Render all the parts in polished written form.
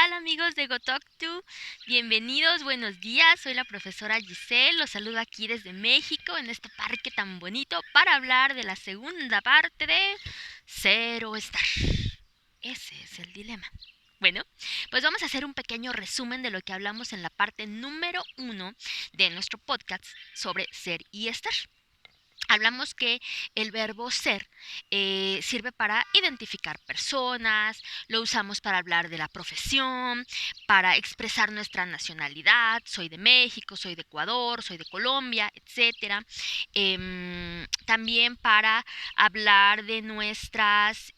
tal amigos de GoTalk2? Bienvenidos, buenos días, soy la profesora Giselle, los saludo aquí desde México en este parque tan bonito para hablar de la segunda parte de Cero Estar. Ese es el dilema. Bueno, pues vamos a hacer un pequeño resumen de lo que hablamos en la parte número 1 de nuestro podcast sobre ser y estar. Hablamos que el verbo ser sirve para identificar personas, lo usamos para hablar de la profesión, para expresar nuestra nacionalidad, soy de México, soy de Ecuador, soy de Colombia, etc. También para hablar de nuestras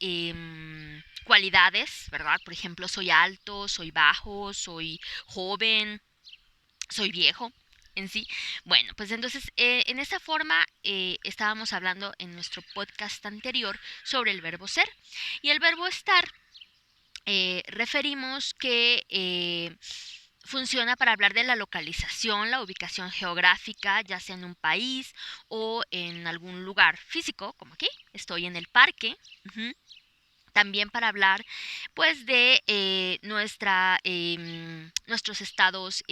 cualidades, ¿verdad? Por ejemplo, soy alto, soy bajo, soy joven, soy viejo en sí. Bueno, pues entonces en esta forma estábamos hablando en nuestro podcast anterior sobre el verbo ser y el verbo estar. Referimos que funciona para hablar de la localización, la ubicación geográfica, ya sea en un país o en algún lugar físico, como aquí, estoy en el parque. También para hablar pues de nuestros estados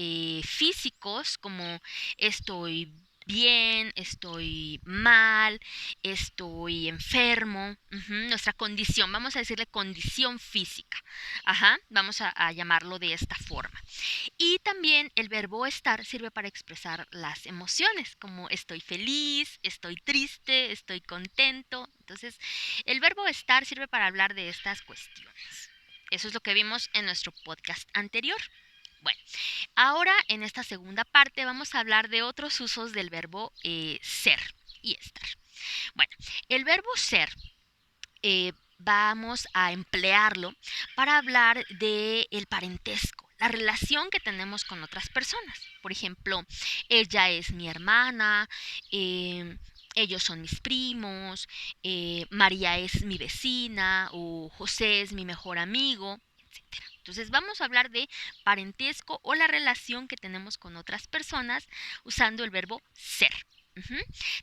físicos, como estoy bien, estoy mal, estoy enfermo, nuestra condición, vamos a decirle condición física, vamos a llamarlo de esta forma. Y también el verbo estar sirve para expresar las emociones, como estoy feliz, estoy triste, estoy contento. Entonces, el verbo estar sirve para hablar de estas cuestiones. Eso es lo que vimos en nuestro podcast anterior. Bueno, ahora en esta segunda parte vamos a hablar de otros usos del verbo ser y estar. Bueno, el verbo ser vamos a emplearlo para hablar del parentesco, la relación que tenemos con otras personas. Por ejemplo, ella es mi hermana, ellos son mis primos, María es mi vecina o José es mi mejor amigo, etc. Entonces vamos a hablar de parentesco o la relación que tenemos con otras personas usando el verbo ser.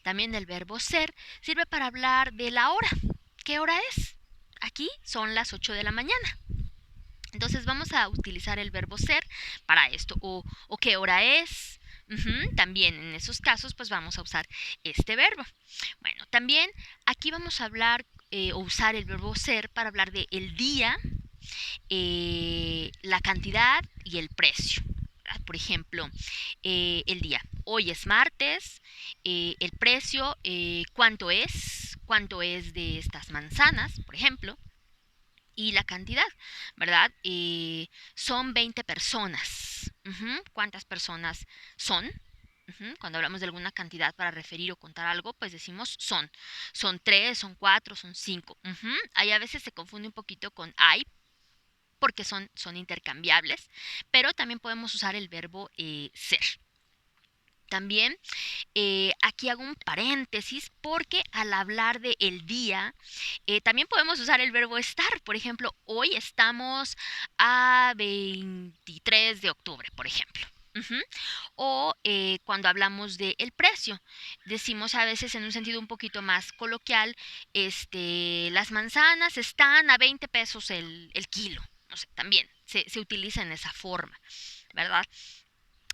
También el verbo ser sirve para hablar de la hora. ¿Qué hora es? Aquí son las 8 de la mañana. Entonces vamos a utilizar el verbo ser para esto. O qué hora es. También en esos casos pues vamos a usar este verbo. Bueno, también aquí vamos a hablar o usar el verbo ser para hablar de el día, la cantidad y el precio. Por ejemplo, el día. Hoy es martes, el precio, cuánto es de estas manzanas, por ejemplo, y la cantidad, ¿verdad? Son 20 personas. ¿Cuántas personas son? Cuando hablamos de alguna cantidad para referir o contar algo, pues decimos son. Son 3, son 4, son 5. Ahí a veces se confunde un poquito con hay, porque son intercambiables, pero también podemos usar el verbo ser. También aquí hago un paréntesis porque al hablar de el día, también podemos usar el verbo estar. Por ejemplo, hoy estamos a 23 de octubre, por ejemplo. O cuando hablamos de el precio, decimos a veces en un sentido un poquito más coloquial, las manzanas están a 20 pesos el kilo. No sé, también se utiliza en esa forma, ¿verdad?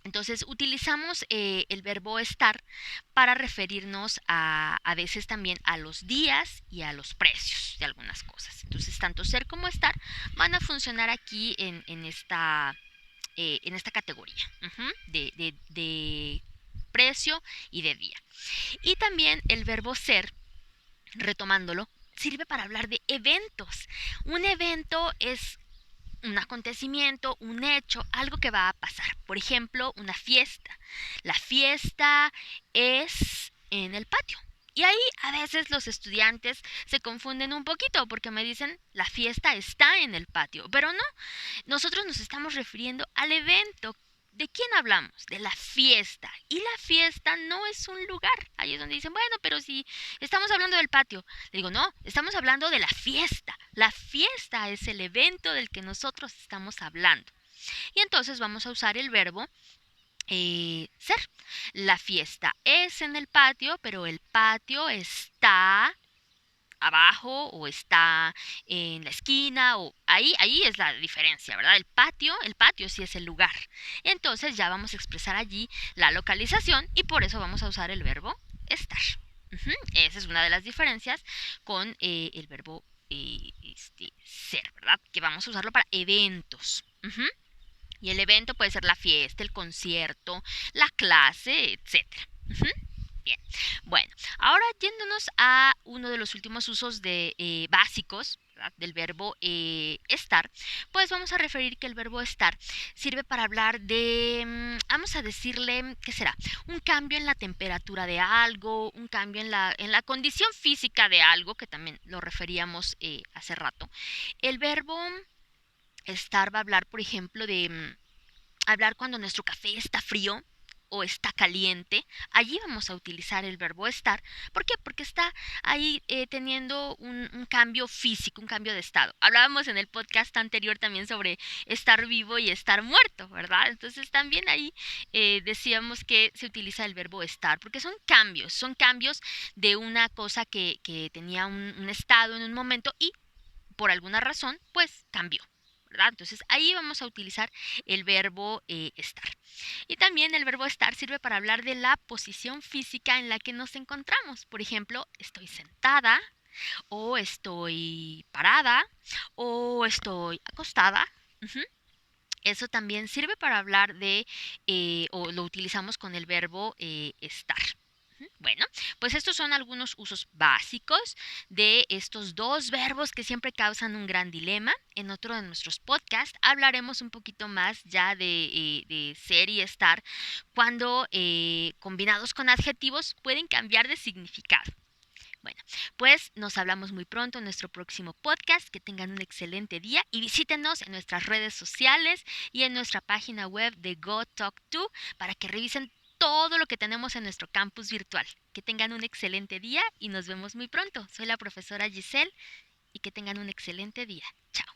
Entonces utilizamos el verbo estar para referirnos a veces también a los días y a los precios de algunas cosas. Entonces tanto ser como estar van a funcionar aquí en esta categoría de precio y de día. Y también el verbo ser, retomándolo, sirve para hablar de eventos. Un evento es un acontecimiento, un hecho, algo que va a pasar. Por ejemplo, una fiesta. La fiesta es en el patio. Y ahí a veces los estudiantes se confunden un poquito porque me dicen la fiesta está en el patio, pero no, nosotros nos estamos refiriendo al evento. ¿De quién hablamos? De la fiesta. Y la fiesta no es un lugar. Ahí es donde dicen, bueno, pero si estamos hablando del patio. Le digo, no, estamos hablando de la fiesta. La fiesta es el evento del que nosotros estamos hablando. Y entonces vamos a usar el verbo ser. La fiesta es en el patio, pero el patio está abajo o está en la esquina o ahí es la diferencia, ¿verdad? El patio sí es el lugar. Entonces ya vamos a expresar allí la localización y por eso vamos a usar el verbo estar. Esa es una de las diferencias con el verbo ser, ¿verdad? Que vamos a usarlo para eventos. Y el evento puede ser la fiesta, el concierto, la clase, etcétera. Bien, bueno, ahora yéndonos a uno de los últimos usos básicos, ¿verdad? Del verbo estar, pues vamos a referir que el verbo estar sirve para hablar de, vamos a decirle, ¿qué será? Un cambio en la temperatura de algo, un cambio en la condición física de algo, que también lo referíamos hace rato. El verbo estar va a hablar, por ejemplo, de hablar cuando nuestro café está frío o está caliente. Allí vamos a utilizar el verbo estar. ¿Por qué? Porque está ahí teniendo un cambio físico, un cambio de estado. Hablábamos en el podcast anterior también sobre estar vivo y estar muerto, ¿verdad? Entonces también ahí decíamos que se utiliza el verbo estar, porque son cambios de una cosa que tenía un estado en un momento y por alguna razón, pues cambió. ¿Verdad? Entonces ahí vamos a utilizar el verbo estar. Y también el verbo estar sirve para hablar de la posición física en la que nos encontramos. Por ejemplo, estoy sentada o estoy parada o estoy acostada. Ujú. Eso también sirve para hablar o lo utilizamos con el verbo estar. Bueno, pues estos son algunos usos básicos de estos dos verbos que siempre causan un gran dilema. En otro de nuestros podcasts hablaremos un poquito más ya de ser y estar cuando combinados con adjetivos pueden cambiar de significado. Bueno, pues nos hablamos muy pronto en nuestro próximo podcast. Que tengan un excelente día y visítenos en nuestras redes sociales y en nuestra página web de GoTalk2 para que revisen todo lo que tenemos en nuestro campus virtual. Que tengan un excelente día y nos vemos muy pronto. Soy la profesora Giselle y que tengan un excelente día. Chao.